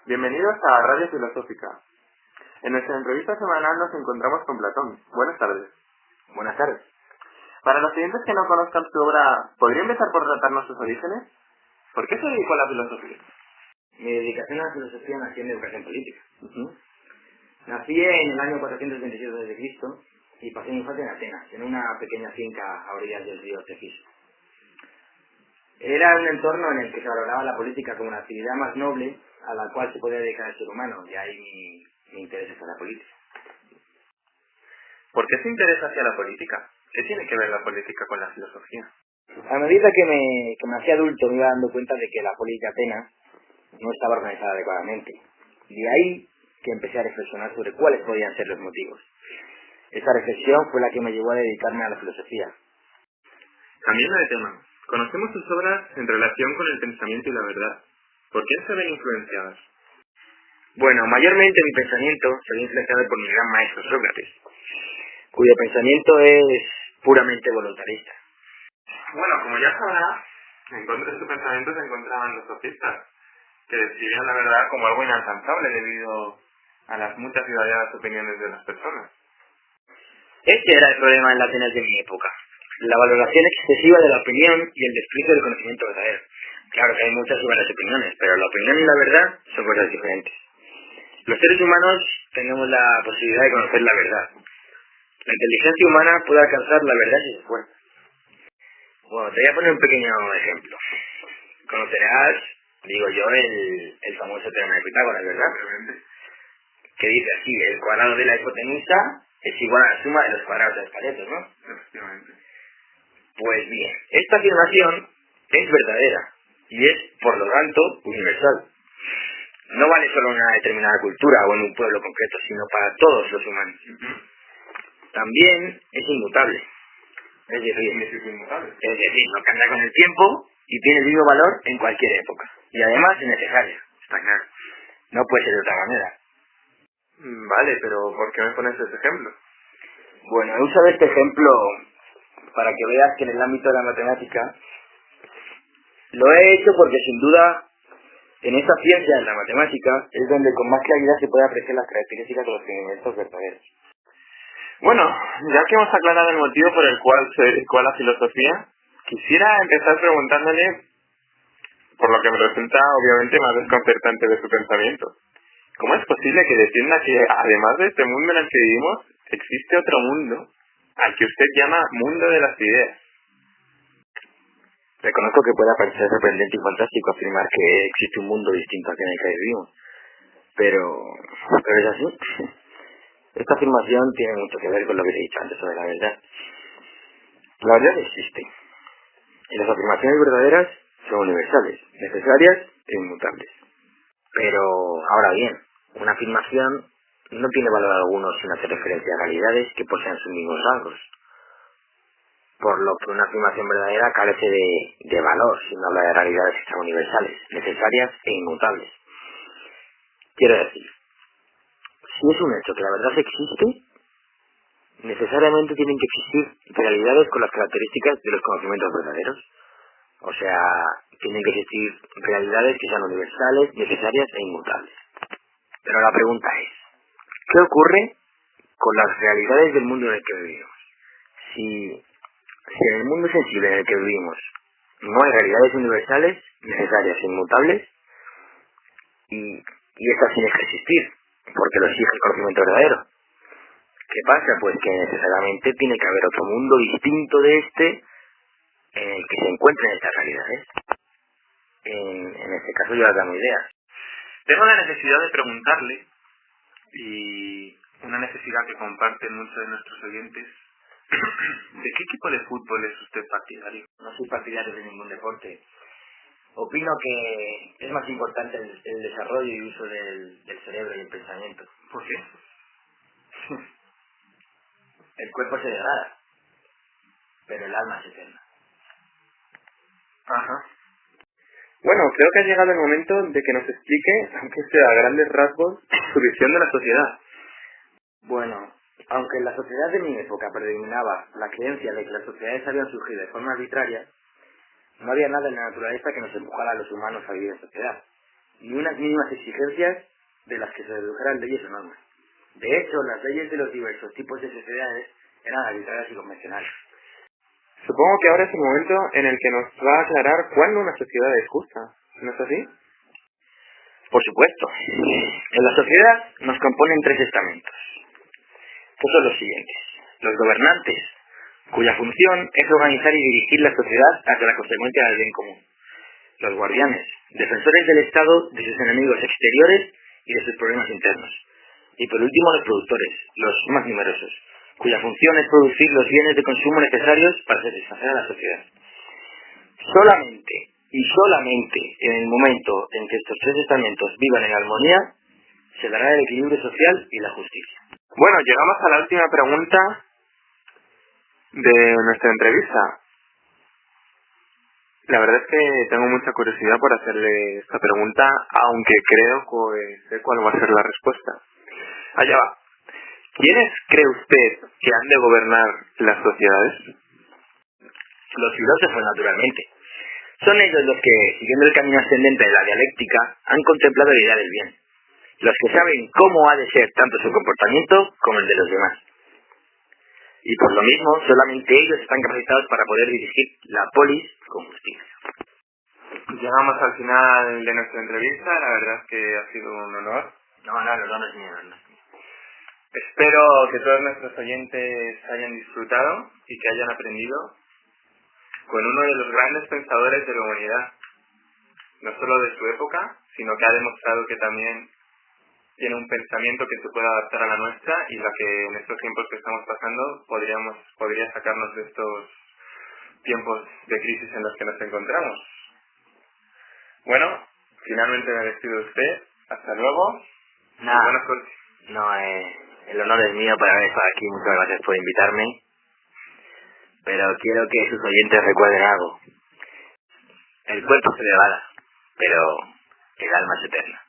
Bienvenidos a Radio Filosófica. En nuestra entrevista semanal nos encontramos con Platón. Buenas tardes. Buenas tardes. Para los siguientes que no conozcan su obra, ¿podría empezar por tratarnos sus orígenes? ¿Por qué se dedicó a la filosofía? Mi dedicación a la filosofía nació en educación política. Nací en el año 427 a.C. y pasé mi infancia en Atenas, en una pequeña finca a orillas del río Tefiso. Era un entorno en el que se valoraba la política como una actividad más noble a la cual se podía dedicar el ser humano, y ahí mi interés hacia la política. ¿Por qué se interesa hacia la política? ¿Qué tiene que ver la política con la filosofía? A medida que me hacía adulto me iba dando cuenta de que la política Atenas no estaba organizada adecuadamente. De ahí que empecé a reflexionar sobre cuáles podían ser los motivos. Esta reflexión fue la que me llevó a dedicarme a la filosofía. Cambiando de tema, conocemos sus obras en relación con el pensamiento y la verdad. ¿Por qué se ven influenciadas? Bueno, mayormente mi pensamiento se ve influenciado por mi gran maestro Sócrates, cuyo pensamiento es puramente voluntarista. Bueno, como ya sabrá, en contra de su pensamiento se encontraban los sofistas, que describían la verdad como algo inalcanzable debido a las muchas y variadas opiniones de las personas. Este era el problema en la Atenas de mi época: la valoración excesiva de la opinión y el desprecio del conocimiento verdadero. Claro que hay muchas y varias opiniones, pero la opinión y la verdad son cosas diferentes. Los seres humanos tenemos la posibilidad de conocer la verdad. La inteligencia humana puede alcanzar la verdad si se esfuerza. Bueno, te voy a poner un pequeño ejemplo. Conocerás, digo yo, el famoso teorema de Pitágoras, ¿verdad? Que dice así: el cuadrado de la hipotenusa es igual a la suma de los cuadrados de los catetos, ¿no? Efectivamente. Pues bien, esta afirmación es verdadera y es, por lo tanto, universal. No vale solo en una determinada cultura o en un pueblo concreto, sino para todos los humanos. También es inmutable. Es decir, no cambia con el tiempo y tiene el mismo valor en cualquier época. Y además es necesaria, está claro. No puede ser de otra manera. Vale, pero ¿por qué me pones ese ejemplo? Bueno, he usado este ejemplo para que veas que en el ámbito de la matemática lo he hecho porque sin duda en esta ciencia, en la matemática, es donde con más claridad se puede apreciar las características de los experimentos verdaderos. Bueno, ya que hemos aclarado el motivo por el cual se dedicó a la filosofía, quisiera empezar preguntándole por lo que me resulta obviamente más desconcertante de su pensamiento. ¿Cómo es posible que defienda que, además de este mundo en el que vivimos, existe otro mundo al que usted llama mundo de las ideas? Reconozco que pueda parecer sorprendente y fantástico afirmar que existe un mundo distinto al que en el que vivimos, pero es así. Esta afirmación tiene mucho que ver con lo que te he dicho antes sobre la verdad. La verdad existe, y las afirmaciones verdaderas son universales, necesarias e inmutables. Pero, ahora bien, una afirmación no tiene valor alguno sin hacer referencia a realidades que posean sus mismos rasgos. Por lo que una afirmación verdadera carece de valor si no habla de realidades que sean universales, necesarias e inmutables. Quiero decir, si es un hecho que la verdad existe, necesariamente tienen que existir realidades con las características de los conocimientos verdaderos. O sea, tienen que existir realidades que sean universales, necesarias e inmutables. Pero la pregunta es, ¿qué ocurre con las realidades del mundo en el que vivimos? Si en el mundo sensible en el que vivimos no hay realidades universales, necesarias e inmutables, y estas tienen que existir, porque lo exige el conocimiento verdadero. ¿Qué pasa? Pues que necesariamente tiene que haber otro mundo distinto de este en el que se encuentren estas realidades. En este caso yo las damos ideas. Tengo la necesidad de preguntarle, y una necesidad que comparten muchos de nuestros oyentes, ¿de qué tipo de fútbol es usted partidario? No soy partidario de ningún deporte. Opino que es más importante el desarrollo y uso del cerebro y el pensamiento. ¿Por qué? El cuerpo se degrada, pero el alma se eterna. Ajá. Bueno, creo que ha llegado el momento de que nos explique, aunque sea a grandes rasgos, su visión de la sociedad. Bueno, aunque en la sociedad de mi época predominaba la creencia de que las sociedades habían surgido de forma arbitraria, no había nada en la naturaleza que nos empujara a los humanos a vivir en sociedad. ni unas mínimas exigencias de las que se dedujeran leyes o normas. De hecho, las leyes de los diversos tipos de sociedades eran arbitrarias y convencionales. Supongo que ahora es el momento en el que nos va a aclarar cuándo una sociedad es justa, ¿no es así? Por supuesto. En la sociedad nos componen tres estamentos, que son los siguientes. Los gobernantes, cuya función es organizar y dirigir la sociedad hacia la consecuencia del bien común. Los guardianes, defensores del Estado de sus enemigos exteriores y de sus problemas internos. Y por último, los productores, los más numerosos, cuya función es producir los bienes de consumo necesarios para satisfacer a la sociedad. Solamente y solamente en el momento en que estos tres estamentos vivan en armonía, se dará el equilibrio social y la justicia. Bueno, llegamos a la última pregunta de nuestra entrevista. La verdad es que tengo mucha curiosidad por hacerle esta pregunta, aunque creo que sé cuál va a ser la respuesta. Allá va. ¿Quiénes cree usted que han de gobernar las sociedades? Los filósofos, naturalmente. Son ellos los que, siguiendo el camino ascendente de la dialéctica, han contemplado la idea del bien. Los que saben cómo ha de ser tanto su comportamiento como el de los demás. Y por lo mismo, solamente ellos están capacitados para poder dirigir la polis con justicia. Llegamos al final de nuestra entrevista, la verdad es que ha sido un honor. No, el honor es mío, no es mío. Espero que todos nuestros oyentes hayan disfrutado y que hayan aprendido con uno de los grandes pensadores de la humanidad, no solo de su época, sino que ha demostrado que también tiene un pensamiento que se puede adaptar a la nuestra y la que en estos tiempos que estamos pasando podría sacarnos de estos tiempos de crisis en los que nos encontramos. Bueno, finalmente me despido de usted. Hasta luego. Nada. Buenas noches. No, el honor es mío para haber estado aquí. Muchas gracias por invitarme. Pero quiero que sus oyentes recuerden algo. El cuerpo se degada, pero el alma es eterna.